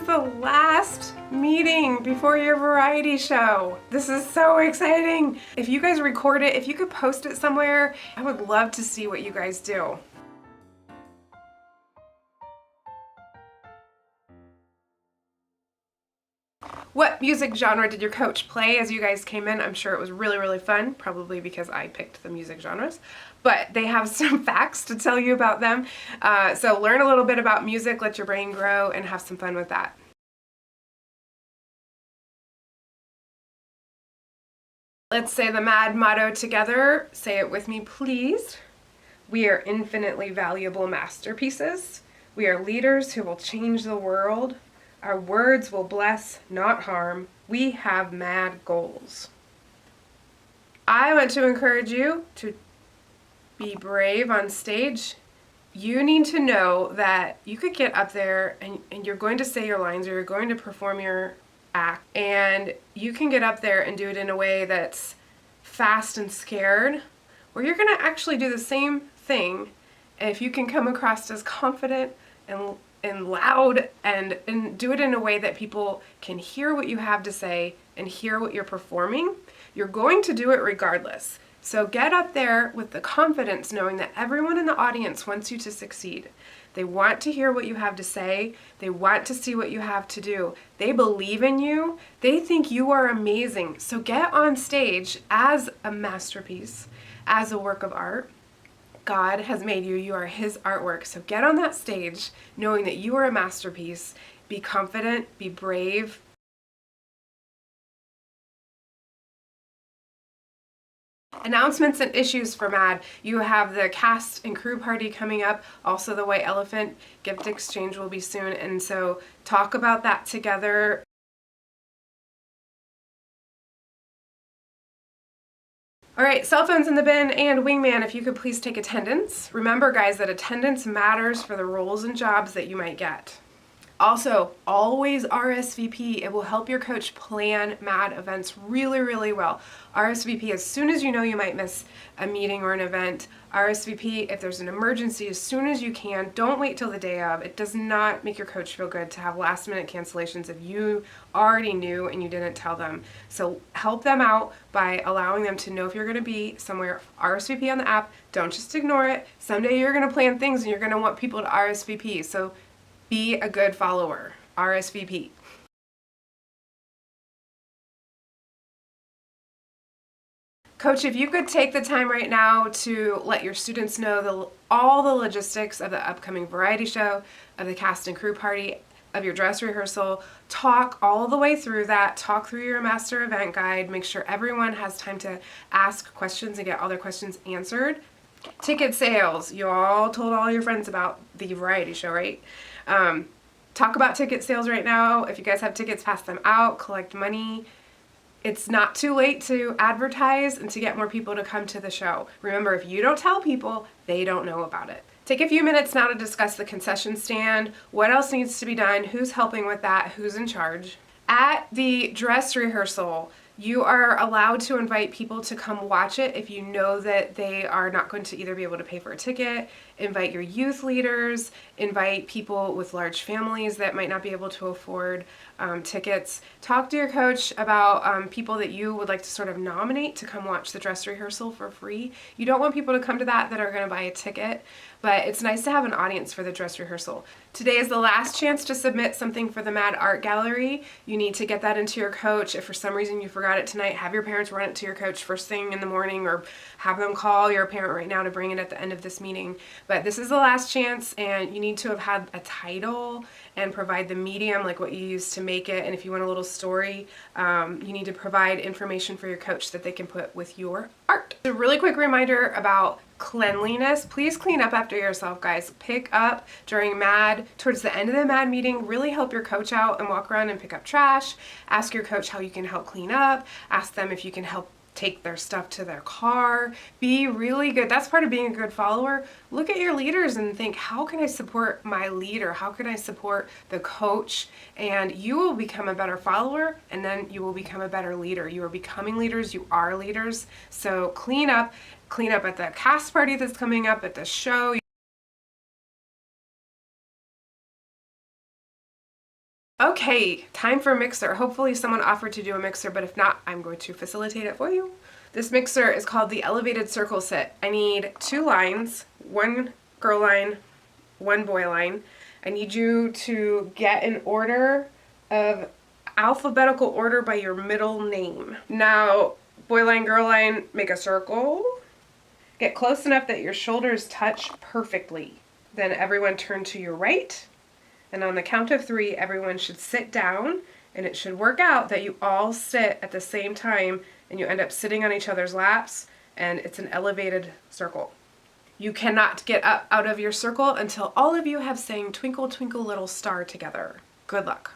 is the last meeting before your variety show. This is so exciting. If you guys record it, if you could post it somewhere, I would love to see what you guys do. What music genre did your coach play as you guys came in? I'm sure it was really, really fun, probably because I picked the music genres, but they have some facts to tell you about them. So learn a little bit about music, let your brain grow, and have some fun with that. Let's say the MAD motto together. Say it with me, please. We are infinitely valuable masterpieces. We are leaders who will change the world. Our words will bless, not harm. We have MAD goals. I want to encourage you to be brave on stage. You need to know that you could get up there and you're going to say your lines or you're going to perform your act, and you can get up there and do it in a way that's fast and scared, or you're going to actually do the same thing. And if you can come across as confident and loud and do it in a way that people can hear what you have to say and hear what you're performing, you're going to do it regardless. So get up there with the confidence, knowing that everyone in the audience wants you to succeed. They want to hear what you have to say. They want to see what you have to do. They believe in you. They think you are amazing. So get on stage as a masterpiece, as a work of art. God has made you. You are His artwork. So get on that stage knowing that you are a masterpiece. Be confident, be brave. Announcements and issues for MAD. You have the cast and crew party coming up, also the White Elephant gift exchange will be soon, and so talk about that together. All right, cell phones in the bin, and wingman, if you could please take attendance. Remember, guys, that attendance matters for the roles and jobs that you might get. Also, always RSVP. It will help your coach plan MAD events really, really well. RSVP as soon as you know you might miss a meeting or an event. RSVP if there's an emergency as soon as you can. Don't wait till the day of. It does not make your coach feel good to have last minute cancellations if you already knew and you didn't tell them. So help them out by allowing them to know if you're going to be somewhere. RSVP on the app. Don't just ignore it. Someday you're going to plan things and you're going to want people to RSVP. So be a good follower. RSVP. Coach, if you could take the time right now to let your students know all the logistics of the upcoming variety show, of the cast and crew party, of your dress rehearsal, talk all the way through that, talk through your master event guide, make sure everyone has time to ask questions and get all their questions answered. Ticket sales, you all told all your friends about the variety show, right? Talk about ticket sales right now. If you guys have tickets, pass them out, collect money. It's not too late to advertise and to get more people to come to the show. Remember, if you don't tell people, they don't know about it. Take a few minutes now to discuss the concession stand, what else needs to be done, who's helping with that, who's in charge. At the dress rehearsal, you are allowed to invite people to come watch it if you know that they are not going to either be able to pay for a ticket. Invite your youth leaders, invite people with large families that might not be able to afford tickets. Talk to your coach about people that you would like to sort of nominate to come watch the dress rehearsal for free. You don't want people to come to that are going to buy a ticket, but it's nice to have an audience for the dress rehearsal. Today is the last chance to submit something for the MAD Art Gallery. You need to get that into your coach. If for some reason you forgot it tonight, have your parents run it to your coach first thing in the morning, or have them call your parent right now to bring it at the end of this meeting. But this is the last chance, and you need to have had a title and provide the medium, like what you use to make it. And if you want a little story, you need to provide information for your coach that they can put with your art. A really quick reminder about cleanliness. Please clean up after yourself, guys. Pick up during MAD, towards the end of the MAD meeting. Really help your coach out and walk around and pick up trash. Ask your coach how you can help clean up. Ask them if you can help take their stuff to their car. Be really good. That's part of being a good follower. Look at your leaders and think, how can I support my leader? How can I support the coach? And you will become a better follower, and then you will become a better leader. You are becoming leaders. You are leaders. So clean up at the cast party that's coming up, at the show. Okay, time for a mixer. Hopefully someone offered to do a mixer, but if not, I'm going to facilitate it for you. This mixer is called the Elevated Circle Sit. I need 2 lines, 1 girl line, 1 boy line. I need you to get an order of alphabetical order by your middle name. Now, boy line, girl line, make a circle. Get close enough that your shoulders touch perfectly. Then everyone turn to your right. And on the count of 3, everyone should sit down, and it should work out that you all sit at the same time and you end up sitting on each other's laps, and it's an elevated circle. You cannot get up out of your circle until all of you have sang Twinkle Twinkle Little Star together. Good luck.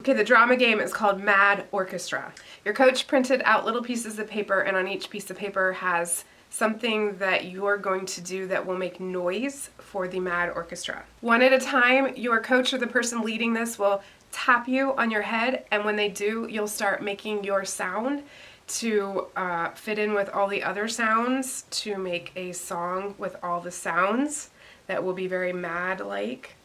Okay, the drama game is called Mad Orchestra. Your coach printed out little pieces of paper, and on each piece of paper has something that you're going to do that will make noise for the Mad Orchestra. One at a time, your coach or the person leading this will tap you on your head, and when they do, you'll start making your sound to fit in with all the other sounds to make a song with all the sounds that will be very mad-like.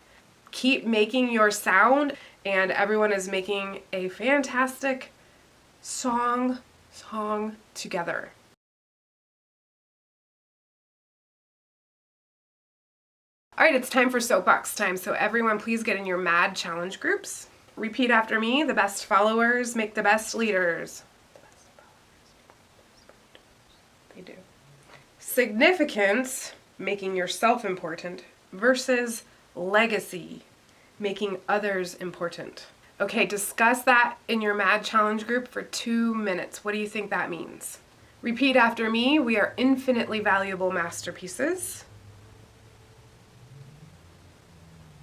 Keep making your sound, and everyone is making a fantastic song together. All right, it's time for soapbox time, so everyone please get in your mad challenge groups. Repeat after me. The best followers make the best leaders. They do. Significance, making yourself important, versus legacy, making others important. Okay, discuss that in your mad challenge group for 2 minutes. What do you think that means? Repeat after me. We are infinitely valuable masterpieces.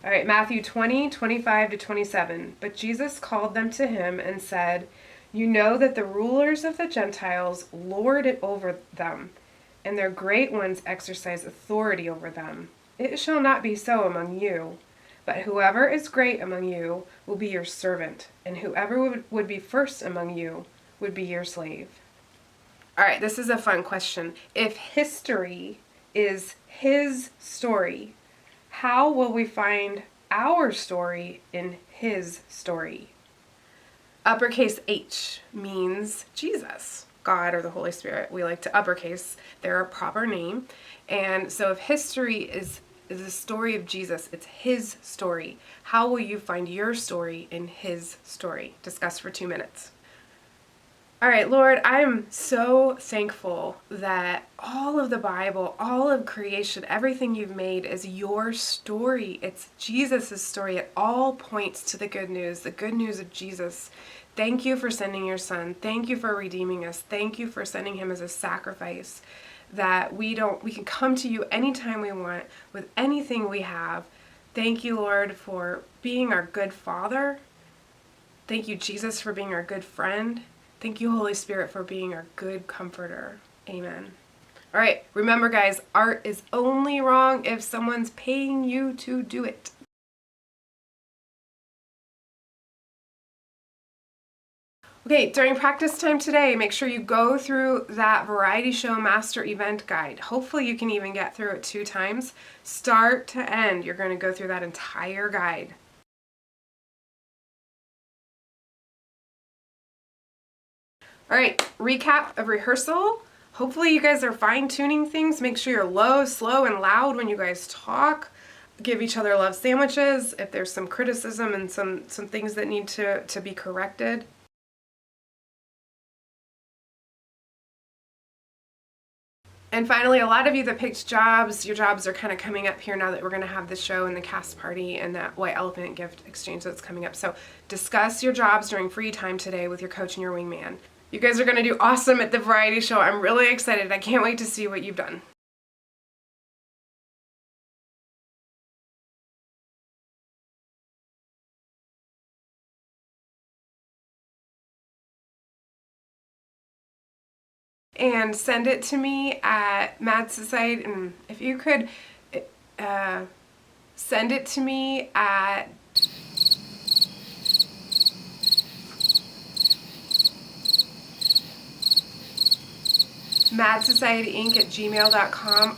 All right, Matthew 20, 25 to 27. But Jesus called them to him and said, "You know that the rulers of the Gentiles lord it over them, and their great ones exercise authority over them. It shall not be so among you, but whoever is great among you will be your servant, and whoever would be first among you would be your slave." All right, this is a fun question. If history is his story, how will we find our story in his story? Uppercase H means Jesus, God, or the Holy Spirit. We like to uppercase their proper name. And so if history is the story of Jesus, it's his story. How will you find your story in his story? Discuss for 2 minutes. All right, Lord, I'm so thankful that all of the Bible, all of creation, everything you've made is your story. It's Jesus' story. It all points to the good news of Jesus. Thank you for sending your son. Thank you for redeeming us. Thank you for sending him as a sacrifice that we can come to you anytime we want with anything we have. Thank you, Lord, for being our good Father. Thank you, Jesus, for being our good friend. Thank you, Holy Spirit, for being our good comforter. Amen. All right, remember, guys, art is only wrong if someone's paying you to do it. Okay, during practice time today, make sure you go through that variety show master event guide. Hopefully you can even get through it 2 times. Start to end, you're going to go through that entire guide. All right, recap of rehearsal. Hopefully you guys are fine-tuning things. Make sure you're low, slow, and loud when you guys talk. Give each other love sandwiches if there's some criticism and some things that need to be corrected. And finally, a lot of you that picked jobs, your jobs are kind of coming up here now that we're going to have the show and the cast party and that White Elephant gift exchange that's coming up. So discuss your jobs during free time today with your coach and your wingman. You guys are going to do awesome at the variety show. I'm really excited. I can't wait to see what you've done. And send it to me at Mad Society. And if you could send it to me at madsociety@gmail.com.